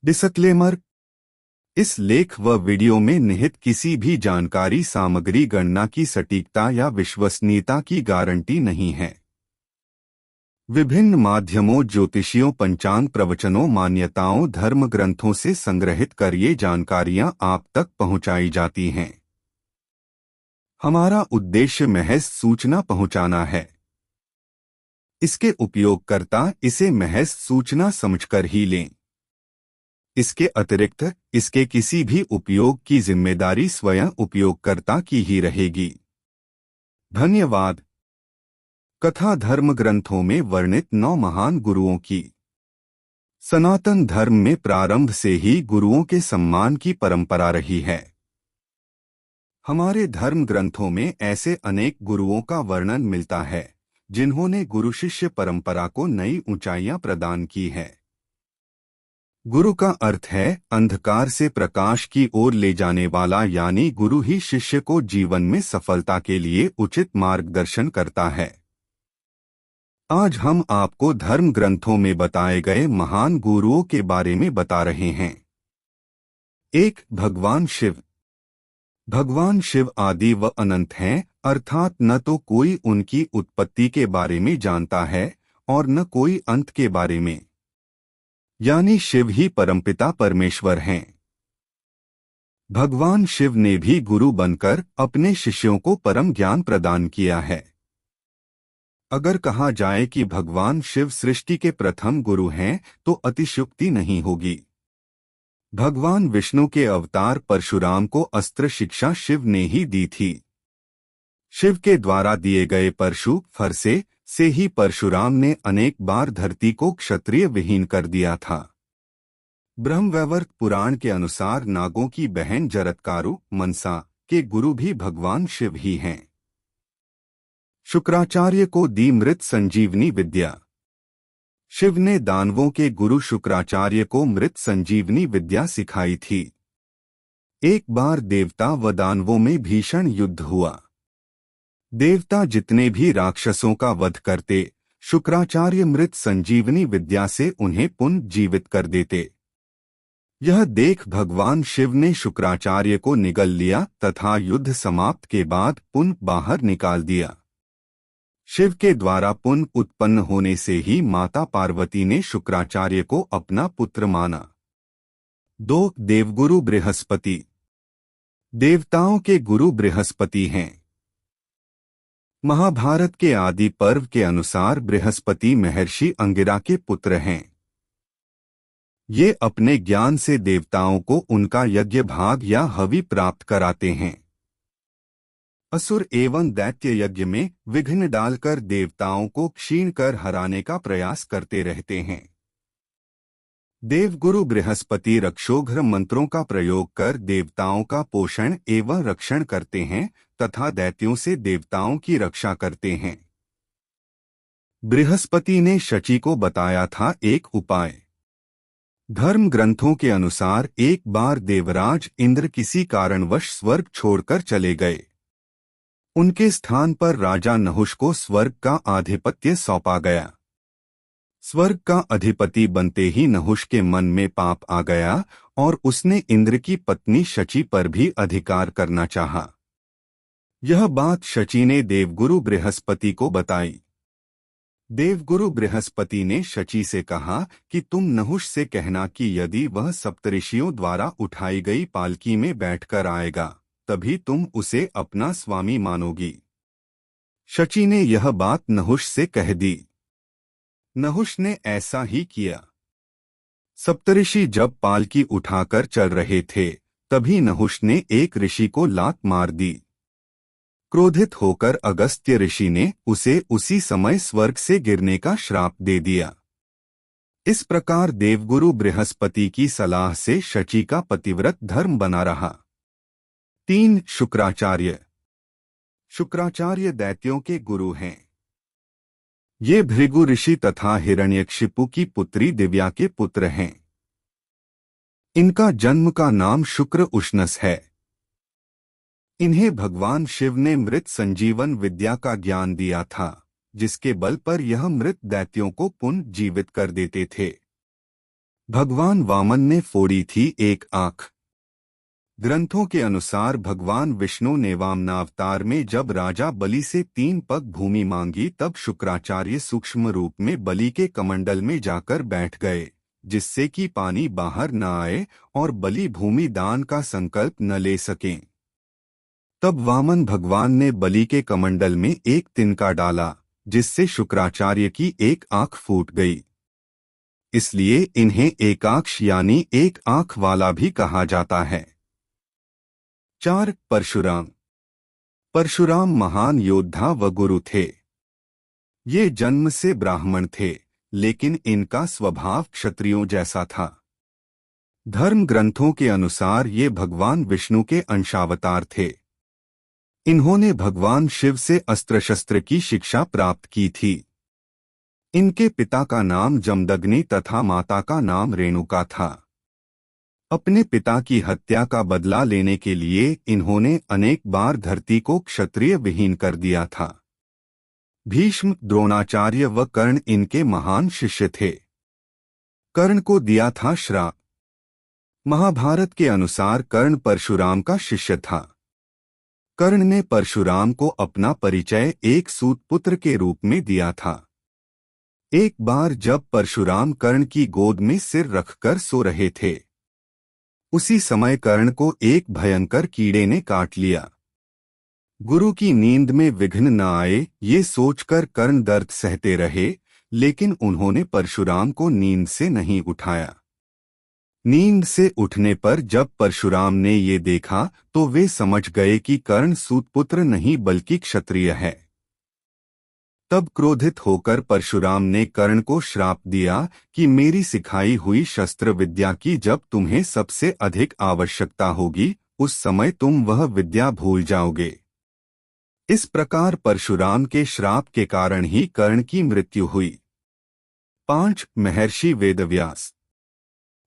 Disclaimer. इस लेख व वीडियो में निहित किसी भी जानकारी सामग्री गणना की सटीकता या विश्वसनीयता की गारंटी नहीं है। विभिन्न माध्यमों, ज्योतिषियों, पंचांग प्रवचनों, मान्यताओं, धर्म ग्रंथों से संग्रहित कर ये जानकारियां आप तक पहुंचाई जाती हैं। हमारा उद्देश्य महज सूचना पहुंचाना है। इसके उपयोगकर्ता इसे महज सूचना समझकर ही लें। इसके अतिरिक्त इसके किसी भी उपयोग की जिम्मेदारी स्वयं उपयोगकर्ता की ही रहेगी। धन्यवाद। कथा धर्म ग्रंथों में वर्णित 9 महान गुरुओं की। सनातन धर्म में प्रारंभ से ही गुरुओं के सम्मान की परंपरा रही है। हमारे धर्म ग्रंथों में ऐसे अनेक गुरुओं का वर्णन मिलता है जिन्होंने गुरु शिष्य परंपरा को नई ऊंचाइयां प्रदान की है। गुरु का अर्थ है अंधकार से प्रकाश की ओर ले जाने वाला, यानी गुरु ही शिष्य को जीवन में सफलता के लिए उचित मार्गदर्शन करता है। आज हम आपको धर्म ग्रंथों में बताए गए महान गुरुओं के बारे में बता रहे हैं। 1. भगवान शिव। भगवान शिव आदि व अनंत हैं, अर्थात न तो कोई उनकी उत्पत्ति के बारे में जानता है और न कोई अंत के बारे में, यानी शिव ही परमपिता परमेश्वर हैं। भगवान शिव ने भी गुरु बनकर अपने शिष्यों को परम ज्ञान प्रदान किया है। अगर कहा जाए कि भगवान शिव सृष्टि के प्रथम गुरु हैं तो अतिशयोक्ति नहीं होगी। भगवान विष्णु के अवतार परशुराम को अस्त्र शिक्षा शिव ने ही दी थी। शिव के द्वारा दिए गए परशु फरसे से ही परशुराम ने अनेक बार धरती को क्षत्रिय विहीन कर दिया था। ब्रह्मवैवर्त पुराण के अनुसार नागों की बहन जरत्कारु मनसा के गुरु भी भगवान शिव ही हैं। शुक्राचार्य को दी मृत संजीवनी विद्या। शिव ने दानवों के गुरु शुक्राचार्य को मृत संजीवनी विद्या सिखाई थी। एक बार देवता व दानवों में भीषण युद्ध हुआ। देवता जितने भी राक्षसों का वध करते, शुक्राचार्य मृत संजीवनी विद्या से उन्हें पुनः जीवित कर देते। यह देख भगवान शिव ने शुक्राचार्य को निगल लिया तथा युद्ध समाप्त के बाद पुनः बाहर निकाल दिया। शिव के द्वारा पुनः उत्पन्न होने से ही माता पार्वती ने शुक्राचार्य को अपना पुत्र माना। 2. देवगुरु बृहस्पति। देवताओं के गुरु बृहस्पति हैं। महाभारत के आदि पर्व के अनुसार बृहस्पति महर्षि अंगिरा के पुत्र हैं। ये अपने ज्ञान से देवताओं को उनका यज्ञ भाग या हवि प्राप्त कराते हैं। असुर एवं दैत्य यज्ञ में विघ्न डालकर देवताओं को क्षीण कर हराने का प्रयास करते रहते हैं। देवगुरु बृहस्पति रक्षोघ्र मंत्रों का प्रयोग कर देवताओं का पोषण एवं रक्षण करते हैं तथा दैत्यों से देवताओं की रक्षा करते हैं। बृहस्पति ने शची को बताया था एक उपाय। धर्म ग्रंथों के अनुसार एक बार देवराज इंद्र किसी कारणवश स्वर्ग छोड़कर चले गए। उनके स्थान पर राजा नहुष को स्वर्ग का आधिपत्य सौंपा गया। स्वर्ग का अधिपति बनते ही नहुष के मन में पाप आ गया और उसने इंद्र की पत्नी शची पर भी अधिकार करना चाहा। यह बात शची ने देवगुरु बृहस्पति को बताई। देवगुरु बृहस्पति ने शची से कहा कि तुम नहुष से कहना कि यदि वह सप्तऋषियों द्वारा उठाई गई पालकी में बैठकर आएगा तभी तुम उसे अपना स्वामी मानोगी। शची ने यह बात नहुष से कह दी। नहुष ने ऐसा ही किया। सप्तऋषि जब पालकी उठाकर चल रहे थे तभी नहुष ने एक ऋषि को लात मार दी। क्रोधित होकर अगस्त्य ऋषि ने उसे उसी समय स्वर्ग से गिरने का श्राप दे दिया। इस प्रकार देवगुरु बृहस्पति की सलाह से शची का पतिव्रत धर्म बना रहा। 3. शुक्राचार्य। शुक्राचार्य दैत्यों के गुरु हैं। ये भृगु ऋषि तथा हिरण्यकशिपु की पुत्री दिव्या के पुत्र हैं। इनका जन्म का नाम शुक्र उष्णस है। इन्हें भगवान शिव ने मृत संजीवन विद्या का ज्ञान दिया था, जिसके बल पर यह मृत दैत्यों को पुनः जीवित कर देते थे। भगवान वामन ने फोड़ी थी एक आंख। ग्रंथों के अनुसार भगवान विष्णु ने वामनावतार में जब राजा बलि से 3 पग भूमि मांगी तब शुक्राचार्य सूक्ष्म रूप में बलि के कमंडल में जाकर बैठ गए, जिससे कि पानी बाहर न आए और बलि भूमि दान का संकल्प न ले सकें। तब वामन भगवान ने बलि के कमंडल में एक तिनका डाला, जिससे शुक्राचार्य की एक आंख फूट गई। इसलिए इन्हें एकाक्ष यानी एक आंख वाला भी कहा जाता है। 4. परशुराम। परशुराम महान योद्धा व गुरु थे। ये जन्म से ब्राह्मण थे, लेकिन इनका स्वभाव क्षत्रियों जैसा था। धर्म ग्रंथों के अनुसार ये भगवान विष्णु के अंशावतार थे। इन्होंने भगवान शिव से अस्त्र शस्त्र की शिक्षा प्राप्त की थी। इनके पिता का नाम जमदग्नि तथा माता का नाम रेणुका था। अपने पिता की हत्या का बदला लेने के लिए इन्होंने अनेक बार धरती को क्षत्रिय विहीन कर दिया था। भीष्म, द्रोणाचार्य व कर्ण इनके महान शिष्य थे। कर्ण को दिया था श्राप। महाभारत के अनुसार कर्ण परशुराम का शिष्य था। कर्ण ने परशुराम को अपना परिचय एक सूत पुत्र के रूप में दिया था। एक बार जब परशुराम कर्ण की गोद में सिर रखकर सो रहे थे, उसी समय कर्ण को एक भयंकर कीड़े ने काट लिया। गुरु की नींद में विघ्न न आए, ये सोचकर कर्ण दर्द सहते रहे, लेकिन उन्होंने परशुराम को नींद से नहीं उठाया। नींद से उठने पर जब परशुराम ने ये देखा तो वे समझ गए कि कर्ण सूतपुत्र नहीं बल्कि क्षत्रिय है। तब क्रोधित होकर परशुराम ने कर्ण को श्राप दिया कि मेरी सिखाई हुई शस्त्र विद्या की जब तुम्हें सबसे अधिक आवश्यकता होगी, उस समय तुम वह विद्या भूल जाओगे। इस प्रकार परशुराम के श्राप के कारण ही कर्ण की मृत्यु हुई। 5. महर्षि वेदव्यास।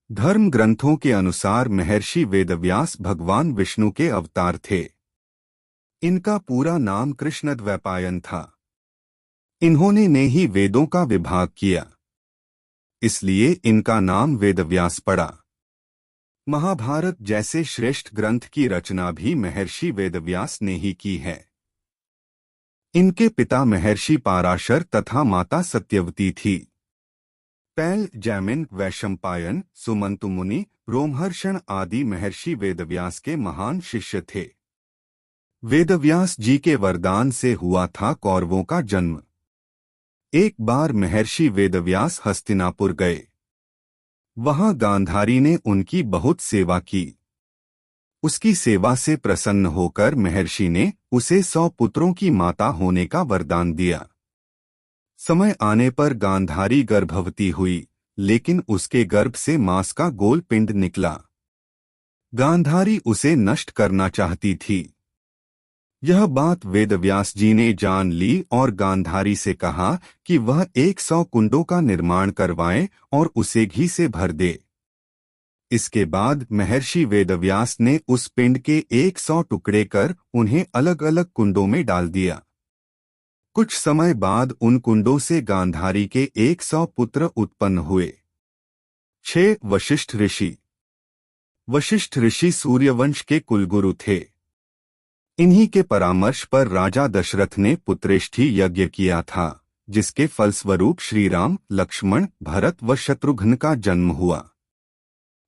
धर्म ग्रंथों के अनुसार महर्षि वेदव्यास भगवान विष्णु के अवतार थे। इनका पूरा नाम कृष्णद्वैपायन था। इन्होंने ने ही वेदों का विभाग किया, इसलिए इनका नाम वेदव्यास पड़ा। महाभारत जैसे श्रेष्ठ ग्रंथ की रचना भी महर्षि वेदव्यास ने ही की है। इनके पिता महर्षि पाराशर तथा माता सत्यवती थी। पैल, जैमिन, वैशंपायन, सुमंतु मुनि, रोमहर्षण आदि महर्षि वेदव्यास के महान शिष्य थे। वेदव्यास जी के वरदान से हुआ था कौरवों का जन्म। एक बार महर्षि वेदव्यास हस्तिनापुर गए। वहां गांधारी ने उनकी बहुत सेवा की। उसकी सेवा से प्रसन्न होकर महर्षि ने उसे 100 पुत्रों की माता होने का वरदान दिया। समय आने पर गांधारी गर्भवती हुई, लेकिन उसके गर्भ से मांस का गोल पिंड निकला। गांधारी उसे नष्ट करना चाहती थी। यह बात वेदव्यास जी ने जान ली और गांधारी से कहा कि वह 100 कुंडों का निर्माण करवाए और उसे घी से भर दे। इसके बाद महर्षि वेदव्यास ने उस पिंड के 100 टुकड़े कर उन्हें अलग अलग कुंडों में डाल दिया। कुछ समय बाद उन कुंडों से गांधारी के 100 पुत्र उत्पन्न हुए। 6. वशिष्ठ ऋषि। वशिष्ठ ऋषि सूर्यवंश के कुलगुरु थे। इन्हीं के परामर्श पर राजा दशरथ ने पुत्रेष्ठी यज्ञ किया था, जिसके फलस्वरूप श्रीराम, लक्ष्मण, भरत व शत्रुघ्न का जन्म हुआ।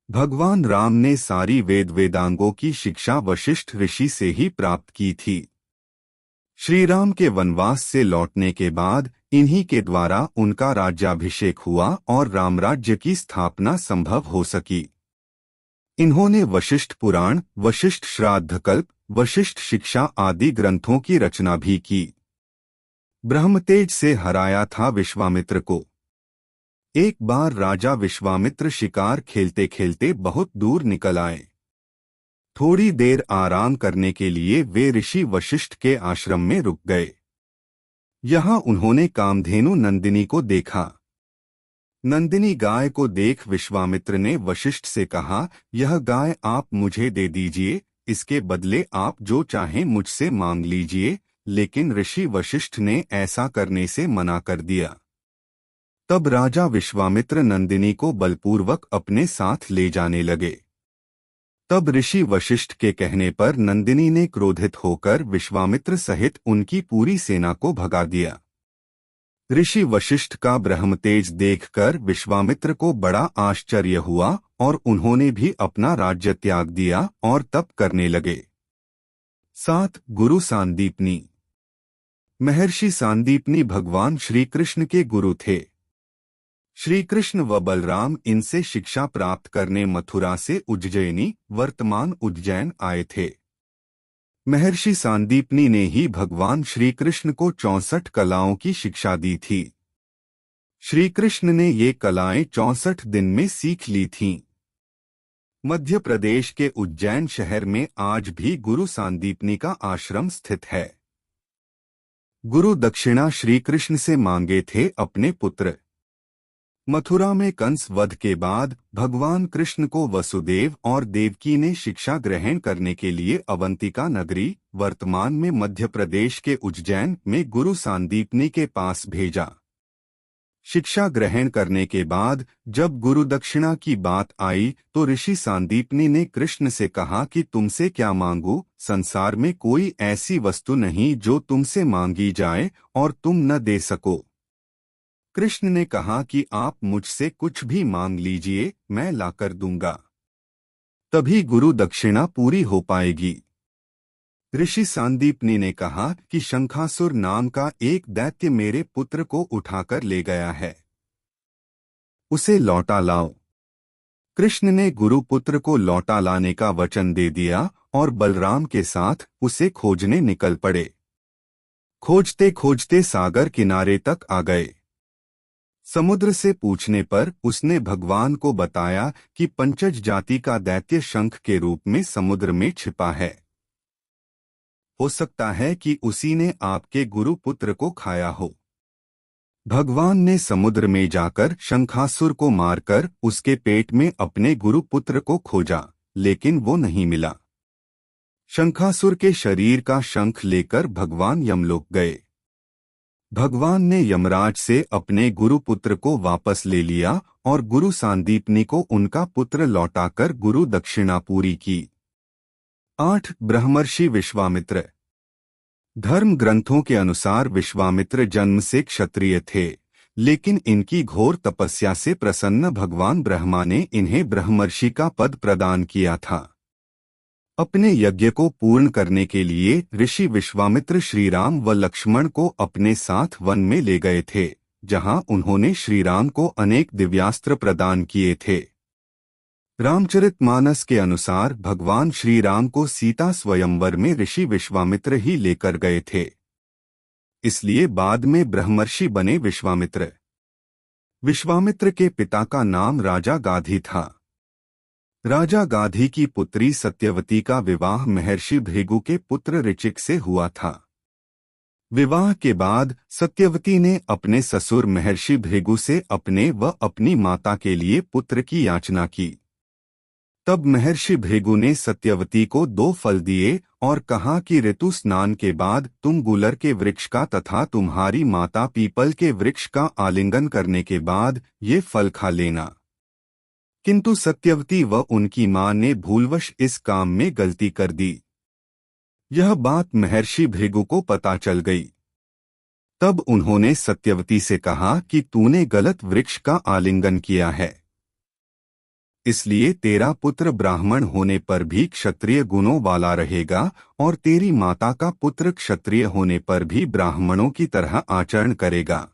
भगवान राम ने सारी वेदांगों की शिक्षा वशिष्ठ ऋषि से ही प्राप्त की थी। श्रीराम के वनवास से लौटने के बाद इन्हीं के द्वारा उनका राज्याभिषेक हुआ और रामराज्य की स्थापना संभव हो सकी। इन्होंने वशिष्ठ पुराण, वशिष्ठ श्राद्धकल्प, वशिष्ठ शिक्षा आदि ग्रंथों की रचना भी की। ब्रह्मतेज से हराया था विश्वामित्र को। एक बार राजा विश्वामित्र शिकार खेलते खेलते बहुत दूर निकल आए। थोड़ी देर आराम करने के लिए वे ऋषि वशिष्ठ के आश्रम में रुक गए। यहाँ उन्होंने कामधेनु नंदिनी को देखा। नंदिनी गाय को देख विश्वामित्र ने वशिष्ठ से कहा, यह गाय आप मुझे दे दीजिए, इसके बदले आप जो चाहें मुझसे मांग लीजिए। लेकिन ऋषि वशिष्ठ ने ऐसा करने से मना कर दिया। तब राजा विश्वामित्र नंदिनी को बलपूर्वक अपने साथ ले जाने लगे। तब ऋषि वशिष्ठ के कहने पर नंदिनी ने क्रोधित होकर विश्वामित्र सहित उनकी पूरी सेना को भगा दिया। ऋषि वशिष्ठ का ब्रह्मतेज देखकर विश्वामित्र को बड़ा आश्चर्य हुआ और उन्होंने भी अपना राज्य त्याग दिया और तप करने लगे। 7 गुरु सांदीपनी। महर्षि सांदीपनी भगवान श्री कृष्ण के गुरु थे। श्री कृष्ण व बलराम इनसे शिक्षा प्राप्त करने मथुरा से उज्जैनी वर्तमान उज्जैन आए थे। महर्षि सांदीपनी ने ही भगवान श्री कृष्ण को 64 कलाओं की शिक्षा दी थी। श्री कृष्ण ने ये कलाएं 64 दिन में सीख ली थीं। मध्य प्रदेश के उज्जैन शहर में आज भी गुरु सांदीपनी का आश्रम स्थित है। गुरु दक्षिणा श्री कृष्ण से मांगे थे अपने पुत्र। मथुरा में कंस वध के बाद भगवान कृष्ण को वसुदेव और देवकी ने शिक्षा ग्रहण करने के लिए अवंतिका नगरी वर्तमान में मध्य प्रदेश के उज्जैन में गुरु सांदीपनी के पास भेजा। शिक्षा ग्रहण करने के बाद जब गुरु दक्षिणा की बात आई तो ऋषि सांदीपनी ने कृष्ण से कहा कि तुमसे क्या मांगू, संसार में कोई ऐसी वस्तु नहीं जो तुमसे मांगी जाए और तुम न दे सको। कृष्ण ने कहा कि आप मुझसे कुछ भी मांग लीजिए, मैं लाकर दूंगा, तभी गुरु दक्षिणा पूरी हो पाएगी। ऋषि सांदीपनी ने कहा कि शंखासुर नाम का एक दैत्य मेरे पुत्र को उठाकर ले गया है, उसे लौटा लाओ। कृष्ण ने गुरुपुत्र को लौटा लाने का वचन दे दिया और बलराम के साथ उसे खोजने निकल पड़े। खोजते खोजते सागर किनारे तक आ गए। समुद्र से पूछने पर उसने भगवान को बताया कि पंचज जाति का दैत्य शंख के रूप में समुद्र में छिपा है। हो सकता है कि उसी ने आपके गुरु पुत्र को खाया हो। भगवान ने समुद्र में जाकर शंखासुर को मारकर उसके पेट में अपने गुरु पुत्र को खोजा, लेकिन वो नहीं मिला। शंखासुर के शरीर का शंख लेकर भगवान यमलोक गए। भगवान ने यमराज से अपने गुरु पुत्र को वापस ले लिया और गुरु सांदीपनी को उनका पुत्र लौटाकर गुरु दक्षिणा पूरी की। 8 ब्रह्मर्षि विश्वामित्र। धर्म ग्रंथों के अनुसार विश्वामित्र जन्म से क्षत्रिय थे, लेकिन इनकी घोर तपस्या से प्रसन्न भगवान ब्रह्मा ने इन्हें ब्रह्मर्षि का पद प्रदान किया था। अपने यज्ञ को पूर्ण करने के लिए ऋषि विश्वामित्र श्रीराम व लक्ष्मण को अपने साथ वन में ले गए थे, जहां उन्होंने श्रीराम को अनेक दिव्यास्त्र प्रदान किए थे। रामचरितमानस के अनुसार भगवान श्रीराम को सीता स्वयंवर में ऋषि विश्वामित्र ही लेकर गए थे, इसलिए बाद में ब्रह्मर्षि बने विश्वामित्र। विश्वामित्र के पिता का नाम राजा गाधी था। राजा गाधी की पुत्री सत्यवती का विवाह महर्षि भृगु के पुत्र ऋचिक से हुआ था। विवाह के बाद सत्यवती ने अपने ससुर महर्षि भृगु से अपने व अपनी माता के लिए पुत्र की याचना की। तब महर्षि भृगु ने सत्यवती को 2 फल दिए और कहा कि ऋतु स्नान के बाद तुम गुलर के वृक्ष का तथा तुम्हारी माता पीपल के वृक्ष का आलिंगन करने के बाद ये फल खा लेना। किंतु सत्यवती व उनकी मां ने भूलवश इस काम में गलती कर दी। यह बात महर्षि भृगु को पता चल गई। तब उन्होंने सत्यवती से कहा कि तूने गलत वृक्ष का आलिंगन किया है, इसलिए तेरा पुत्र ब्राह्मण होने पर भी क्षत्रिय गुणों वाला रहेगा और तेरी माता का पुत्र क्षत्रिय होने पर भी ब्राह्मणों की तरह आचरण करेगा।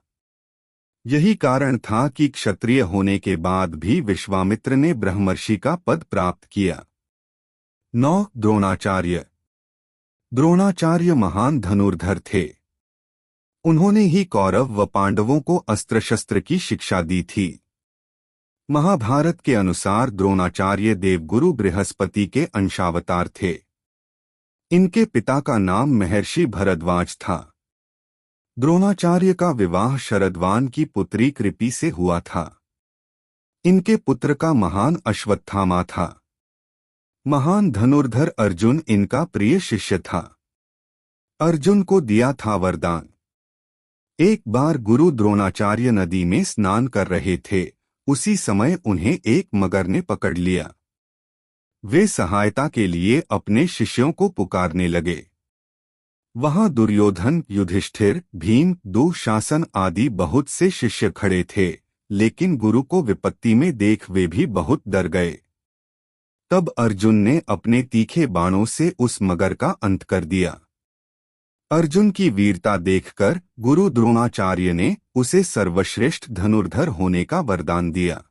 यही कारण था कि क्षत्रिय होने के बाद भी विश्वामित्र ने ब्रह्मर्षि का पद प्राप्त किया। 9 द्रोणाचार्य। द्रोणाचार्य महान धनुर्धर थे। उन्होंने ही कौरव व पांडवों को अस्त्र शस्त्र की शिक्षा दी थी। महाभारत के अनुसार द्रोणाचार्य देवगुरु बृहस्पति के अंशावतार थे। इनके पिता का नाम महर्षि भरद्वाज था। द्रोणाचार्य का विवाह शरद्वान की पुत्री कृपि से हुआ था। इनके पुत्र का महान अश्वत्थामा था। महान धनुर्धर अर्जुन इनका प्रिय शिष्य था। अर्जुन को दिया था वरदान, एक बार गुरु द्रोणाचार्य नदी में स्नान कर रहे थे। उसी समय उन्हें एक मगर ने पकड़ लिया। वे सहायता के लिए अपने शिष्यों को पुकारने लगे। वहां दुर्योधन, युधिष्ठिर, भीम, दुःशासन आदि बहुत से शिष्य खड़े थे, लेकिन गुरु को विपत्ति में देख वे भी बहुत डर गए। तब अर्जुन ने अपने तीखे बाणों से उस मगर का अंत कर दिया। अर्जुन की वीरता देखकर गुरु द्रोणाचार्य ने उसे सर्वश्रेष्ठ धनुर्धर होने का वरदान दिया।